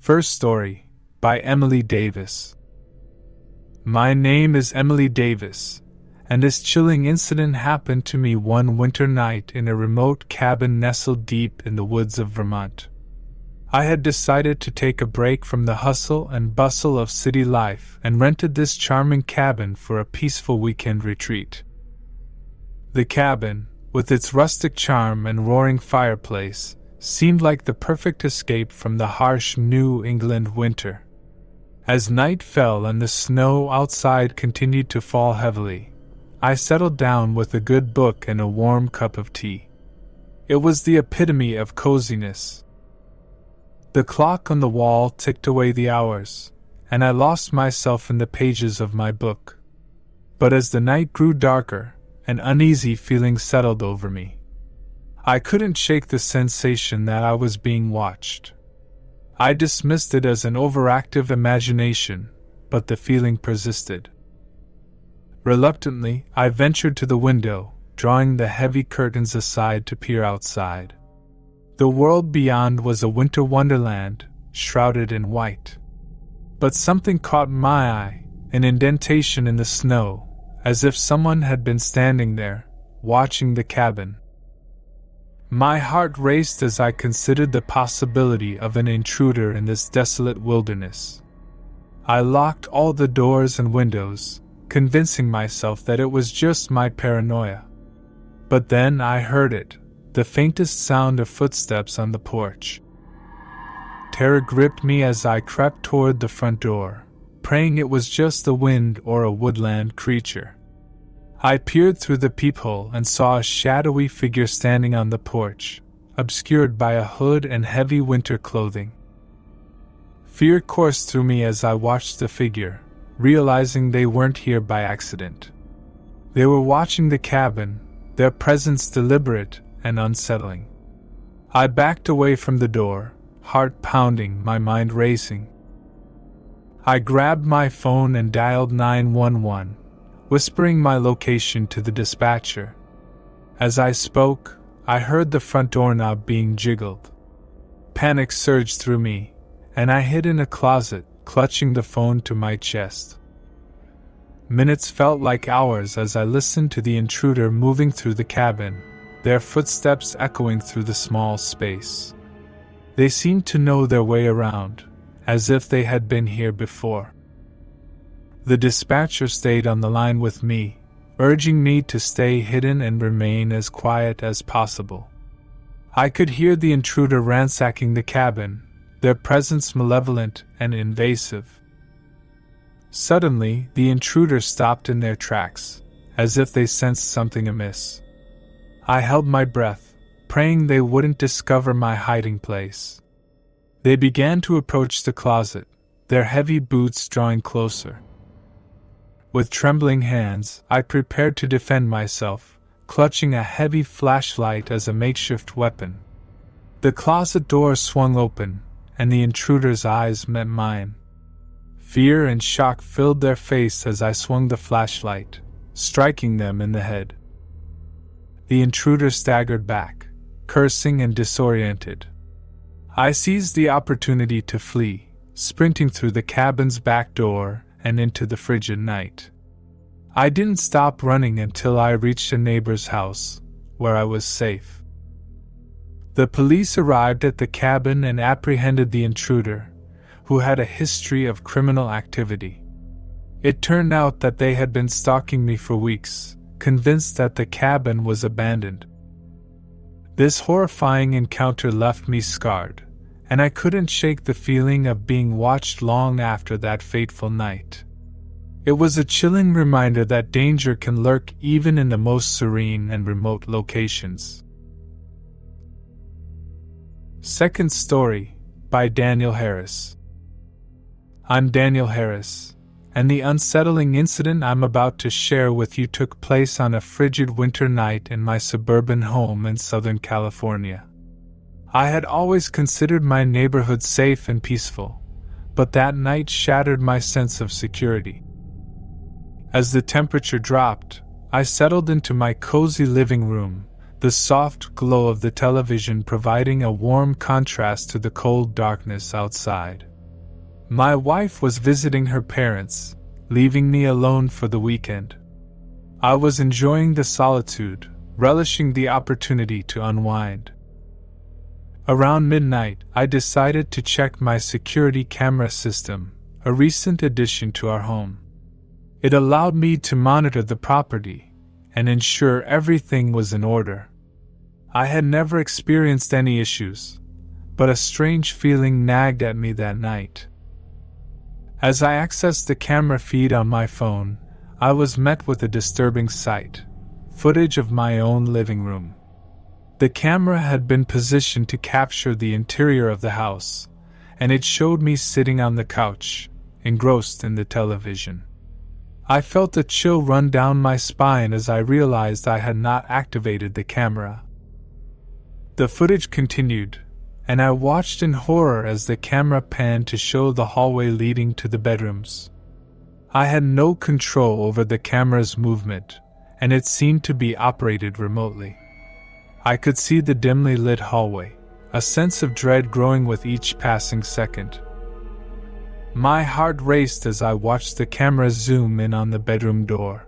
First story, by Emily Davis. My name is Emily Davis, and this chilling incident happened to me one winter night in a remote cabin nestled deep in the woods of Vermont. I had decided to take a break from the hustle and bustle of city life and rented this charming cabin for a peaceful weekend retreat. The cabin, with its rustic charm and roaring fireplace, seemed like the perfect escape from the harsh New England winter. As night fell and the snow outside continued to fall heavily, I settled down with a good book and a warm cup of tea. It was the epitome of coziness. The clock on the wall ticked away the hours, and I lost myself in the pages of my book. But as the night grew darker, an uneasy feeling settled over me. I couldn't shake the sensation that I was being watched. I dismissed it as an overactive imagination, but the feeling persisted. Reluctantly, I ventured to the window, drawing the heavy curtains aside to peer outside. The world beyond was a winter wonderland, shrouded in white. But something caught my eye, an indentation in the snow, as if someone had been standing there, watching the cabin. My heart raced as I considered the possibility of an intruder in this desolate wilderness. I locked all the doors and windows, convincing myself that it was just my paranoia. But then I heard it, the faintest sound of footsteps on the porch. Terror gripped me as I crept toward the front door, praying it was just the wind or a woodland creature. I peered through the peephole and saw a shadowy figure standing on the porch, obscured by a hood and heavy winter clothing. Fear coursed through me as I watched the figure, realizing they weren't here by accident. They were watching the cabin, their presence deliberate and unsettling. I backed away from the door, heart pounding, my mind racing. I grabbed my phone and dialed 911. Whispering my location to the dispatcher. As I spoke, I heard the front doorknob being jiggled. Panic surged through me, and I hid in a closet, clutching the phone to my chest. Minutes felt like hours as I listened to the intruder moving through the cabin, their footsteps echoing through the small space. They seemed to know their way around, as if they had been here before. The dispatcher stayed on the line with me, urging me to stay hidden and remain as quiet as possible. I could hear the intruder ransacking the cabin, their presence malevolent and invasive. Suddenly, the intruders stopped in their tracks, as if they sensed something amiss. I held my breath, praying they wouldn't discover my hiding place. They began to approach the closet, their heavy boots drawing closer. With trembling hands, I prepared to defend myself, clutching a heavy flashlight as a makeshift weapon. The closet door swung open, and the intruder's eyes met mine. Fear and shock filled their face as I swung the flashlight, striking them in the head. The intruder staggered back, cursing and disoriented. I seized the opportunity to flee, sprinting through the cabin's back door and into the frigid night. I didn't stop running until I reached a neighbor's house, where I was safe. The police arrived at the cabin and apprehended the intruder, who had a history of criminal activity. It turned out that they had been stalking me for weeks, convinced that the cabin was abandoned. This horrifying encounter left me scarred, and I couldn't shake the feeling of being watched long after that fateful night. It was a chilling reminder that danger can lurk even in the most serene and remote locations. Second story, by Daniel Harris. I'm Daniel Harris, and the unsettling incident I'm about to share with you took place on a frigid winter night in my suburban home in Southern California. I had always considered my neighborhood safe and peaceful, but that night shattered my sense of security. As the temperature dropped, I settled into my cozy living room, the soft glow of the television providing a warm contrast to the cold darkness outside. My wife was visiting her parents, leaving me alone for the weekend. I was enjoying the solitude, relishing the opportunity to unwind. Around midnight, I decided to check my security camera system, a recent addition to our home. It allowed me to monitor the property and ensure everything was in order. I had never experienced any issues, but a strange feeling nagged at me that night. As I accessed the camera feed on my phone, I was met with a disturbing sight: footage of my own living room. The camera had been positioned to capture the interior of the house, and it showed me sitting on the couch, engrossed in the television. I felt a chill run down my spine as I realized I had not activated the camera. The footage continued, and I watched in horror as the camera panned to show the hallway leading to the bedrooms. I had no control over the camera's movement, and it seemed to be operated remotely. I could see the dimly lit hallway, a sense of dread growing with each passing second. My heart raced as I watched the camera zoom in on the bedroom door.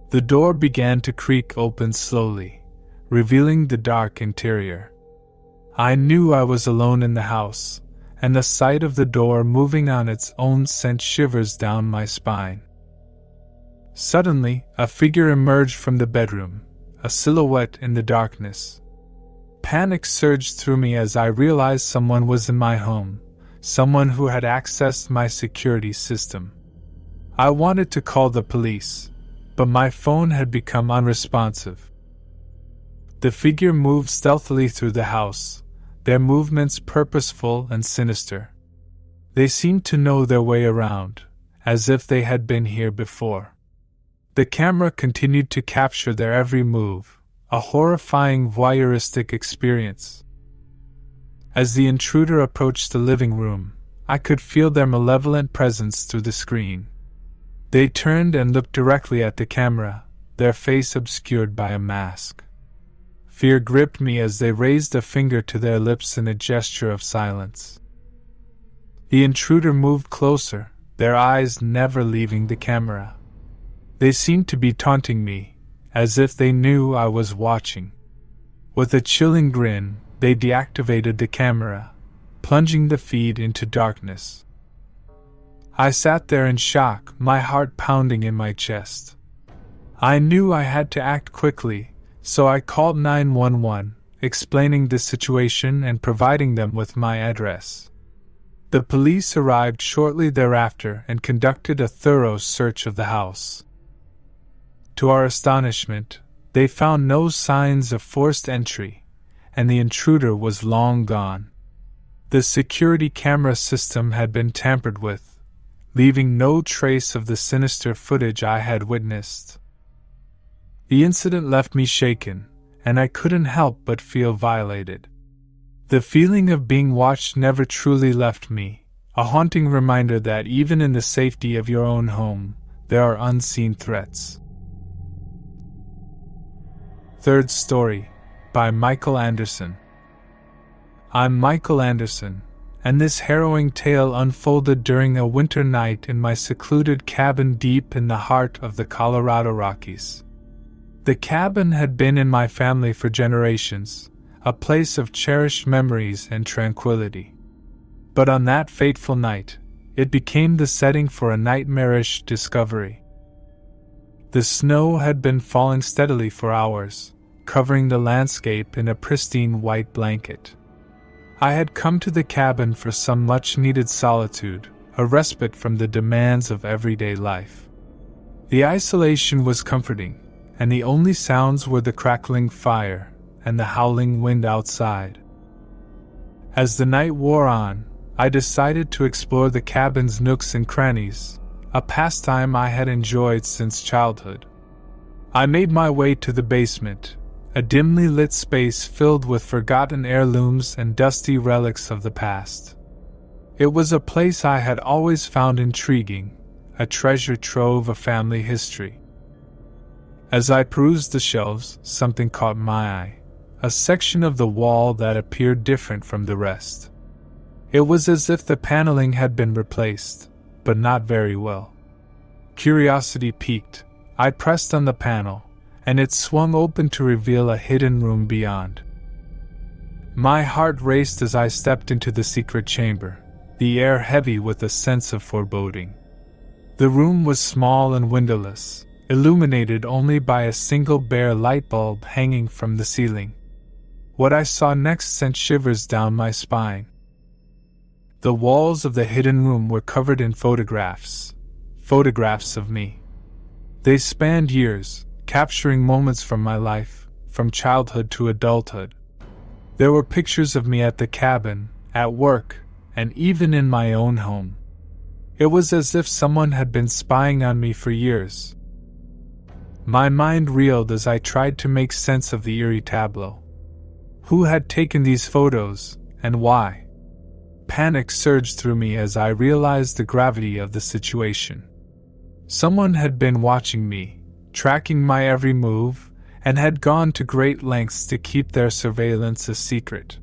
The door began to creak open slowly, revealing the dark interior. I knew I was alone in the house, and the sight of the door moving on its own sent shivers down my spine. Suddenly, a figure emerged from the bedroom, a silhouette in the darkness. Panic surged through me as I realized someone was in my home, someone who had accessed my security system. I wanted to call the police, but my phone had become unresponsive. The figure moved stealthily through the house, their movements purposeful and sinister. They seemed to know their way around, as if they had been here before. The camera continued to capture their every move, a horrifying voyeuristic experience. As the intruder approached the living room, I could feel their malevolent presence through the screen. They turned and looked directly at the camera, their face obscured by a mask. Fear gripped me as they raised a finger to their lips in a gesture of silence. The intruder moved closer, their eyes never leaving the camera. They seemed to be taunting me, as if they knew I was watching. With a chilling grin, they deactivated the camera, plunging the feed into darkness. I sat there in shock, my heart pounding in my chest. I knew I had to act quickly, so I called 911, explaining the situation and providing them with my address. The police arrived shortly thereafter and conducted a thorough search of the house. To our astonishment, they found no signs of forced entry, and the intruder was long gone. The security camera system had been tampered with, leaving no trace of the sinister footage I had witnessed. The incident left me shaken, and I couldn't help but feel violated. The feeling of being watched never truly left me, a haunting reminder that even in the safety of your own home, there are unseen threats. Third story, by Michael Anderson. I'm Michael Anderson, and this harrowing tale unfolded during a winter night in my secluded cabin deep in the heart of the Colorado Rockies. The cabin had been in my family for generations, a place of cherished memories and tranquility. But on that fateful night, it became the setting for a nightmarish discovery. The snow had been falling steadily for hours, covering the landscape in a pristine white blanket. I had come to the cabin for some much-needed solitude, a respite from the demands of everyday life. The isolation was comforting, and the only sounds were the crackling fire and the howling wind outside. As the night wore on, I decided to explore the cabin's nooks and crannies, a pastime I had enjoyed since childhood. I made my way to the basement, a dimly lit space filled with forgotten heirlooms and dusty relics of the past. It was a place I had always found intriguing, a treasure trove of family history. As I perused the shelves, something caught my eye, a section of the wall that appeared different from the rest. It was as if the paneling had been replaced, but not very well. Curiosity piqued. I pressed on the panel, and it swung open to reveal a hidden room beyond. My heart raced as I stepped into the secret chamber, the air heavy with a sense of foreboding. The room was small and windowless, illuminated only by a single bare light bulb hanging from the ceiling. What I saw next sent shivers down my spine. The walls of the hidden room were covered in photographs of me. They spanned years, capturing moments from my life, from childhood to adulthood. There were pictures of me at the cabin, at work, and even in my own home. It was as if someone had been spying on me for years. My mind reeled as I tried to make sense of the eerie tableau. Who had taken these photos, and why? Panic surged through me as I realized the gravity of the situation. Someone had been watching me, tracking my every move, and had gone to great lengths to keep their surveillance a secret.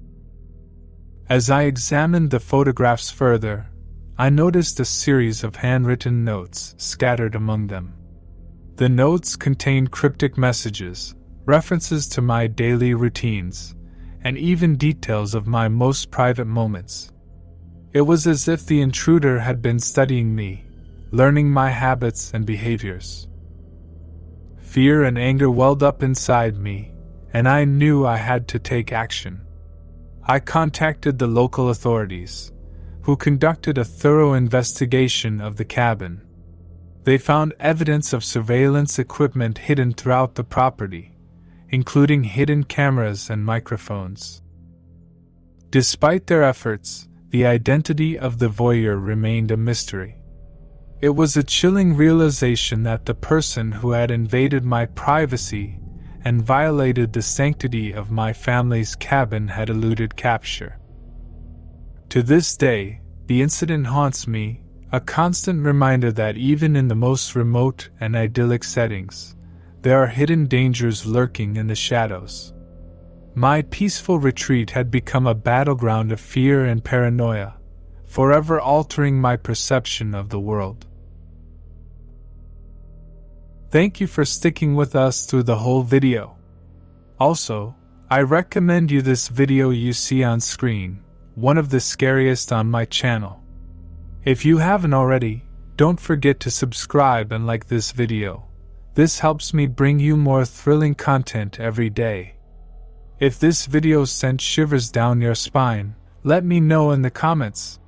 As I examined the photographs further, I noticed a series of handwritten notes scattered among them. The notes contained cryptic messages, references to my daily routines, and even details of my most private moments. It was as if the intruder had been studying me, learning my habits and behaviors. Fear and anger welled up inside me, and I knew I had to take action. I contacted the local authorities, who conducted a thorough investigation of the cabin. They found evidence of surveillance equipment hidden throughout the property, including hidden cameras and microphones. Despite their efforts, the identity of the voyeur remained a mystery. It was a chilling realization that the person who had invaded my privacy and violated the sanctity of my family's cabin had eluded capture. To this day, the incident haunts me, a constant reminder that even in the most remote and idyllic settings, there are hidden dangers lurking in the shadows. My peaceful retreat had become a battleground of fear and paranoia, forever altering my perception of the world. Thank you for sticking with us through the whole video. Also, I recommend you this video you see on screen, one of the scariest on my channel. If you haven't already, don't forget to subscribe and like this video. This helps me bring you more thrilling content every day. If this video sent shivers down your spine, let me know in the comments.